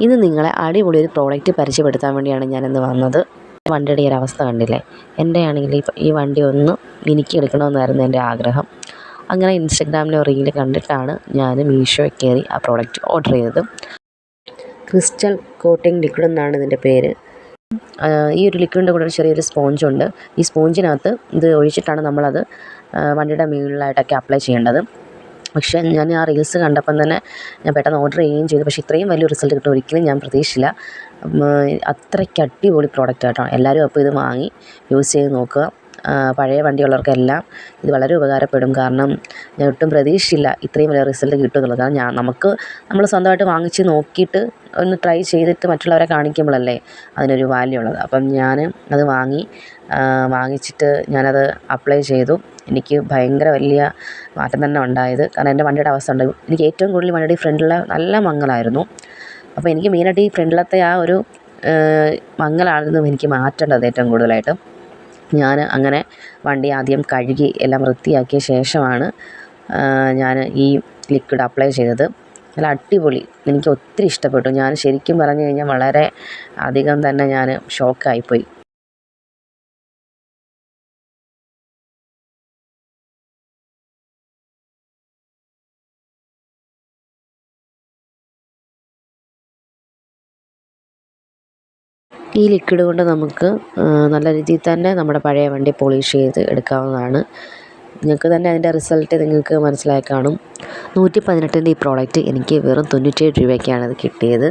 ഇന്ന് നിങ്ങളെ അടിപൊളി ഒരു പ്രോഡക്റ്റ് പരിചയപ്പെടുത്താൻ വേണ്ടിയാണ് ഞാനിന്ന് വന്നത്. വണ്ടിയുടെ ഈ ഒരു അവസ്ഥ കണ്ടില്ലേ? എൻ്റെ ആണെങ്കിൽ ഈ വണ്ടി ഒന്ന് എനിക്ക് എടുക്കണമെന്നായിരുന്നു എൻ്റെ ആഗ്രഹം. അങ്ങനെ ഇൻസ്റ്റഗ്രാമിലെ റീൽ കണ്ടിട്ടാണ് ഞാൻ മീഷോയിൽ കയറി ആ പ്രോഡക്റ്റ് ഓർഡർ ചെയ്തത്. ക്രിസ്റ്റൽ കോട്ടിംഗ് ലിക്വിഡ് എന്നാണ് ഇതിൻ്റെ പേര്. ഈ ഒരു ലിക്വിഡിൻ്റെ കൂടെ ഒരു ചെറിയൊരു സ്പോഞ്ചുണ്ട്. ഈ സ്പോഞ്ചിനകത്ത് ഇത് ഒഴിച്ചിട്ടാണ് നമ്മളത് വണ്ടിയുടെ മുകളിലായിട്ടൊക്കെ അപ്ലൈ ചെയ്യേണ്ടത്. പക്ഷേ ഞാൻ ആ റീൽസ് കണ്ടപ്പം തന്നെ ഞാൻ പെട്ടെന്ന് ഓർഡർ ചെയ്യുകയും ചെയ്തു. പക്ഷേ ഇത്രയും വലിയ റിസൾട്ട് കിട്ടും ഒരിക്കലും ഞാൻ പ്രതീക്ഷിച്ചില്ല. അത്രയ്ക്ക് അടിപൊളി പ്രോഡക്റ്റ് ആട്ടോ. എല്ലാവരും അപ്പോൾ ഇത് വാങ്ങി യൂസ് ചെയ്ത് നോക്കുക. പഴയ വണ്ടിയുള്ളവർക്കെല്ലാം ഇത് വളരെ ഉപകാരപ്പെടും. കാരണം ഞാൻ ഒട്ടും പ്രതീക്ഷിച്ചില്ല ഇത്രയും വലിയ റിസൾട്ട് കിട്ടും എന്നുള്ളത്. കാരണം നമ്മൾ സ്വന്തമായിട്ട് വാങ്ങിച്ച് നോക്കിയിട്ട് ഒന്ന് ട്രൈ ചെയ്തിട്ട് മറ്റുള്ളവരെ കാണിക്കുമ്പോഴല്ലേ അതിനൊരു വാല്യൂ ഉള്ളത്. അപ്പം ഞാൻ അത് വാങ്ങിച്ചിട്ട് ഞാനത് അപ്ലൈ ചെയ്തു. എനിക്ക് ഭയങ്കര വലിയ മാറ്റം തന്നെ ഉണ്ടായത്. കാരണം എൻ്റെ വണ്ടിയുടെ അവസ്ഥ ഉണ്ട്, എനിക്ക് ഏറ്റവും കൂടുതൽ വണ്ടിയുടെ ഫ്രണ്ടിലെ നല്ല മങ്ങലായിരുന്നു. അപ്പോൾ എനിക്ക് മെയിനായിട്ട് ഈ ഫ്രണ്ടിലത്തെ ആ ഒരു മങ്ങലായിരുന്നു എനിക്ക് മാറ്റേണ്ടത് ഏറ്റവും കൂടുതലായിട്ട്. ഞാൻ അങ്ങനെ വണ്ടി ആദ്യം കഴുകി എല്ലാം വൃത്തിയാക്കിയ ശേഷമാണ് ഞാൻ ഈ ലിക്വിഡ് അപ്ലൈ ചെയ്തത്. നല്ല അടിപൊളി, എനിക്ക് ഒത്തിരി ഇഷ്ടപ്പെട്ടു. ഞാൻ ശരിക്കും പറഞ്ഞു കഴിഞ്ഞാൽ വളരെ അധികം തന്നെ ഞാൻ ഷോക്കായിപ്പോയി. ഈ ലിക്വിഡ് കൊണ്ട് നമുക്ക് നല്ല രീതിയിൽ തന്നെ നമ്മുടെ പഴയ വണ്ടി പോളിഷ് ചെയ്ത് എടുക്കാവുന്നതാണ്. നിങ്ങൾക്ക് തന്നെ അതിൻ്റെ റിസൾട്ട് നിങ്ങൾക്ക് മനസ്സിലായി കാണും. 118ൻ്റെ ഈ പ്രോഡക്റ്റ് എനിക്ക് വെറും 97 രൂപയ്ക്കാണ് ഇത് കിട്ടിയത്.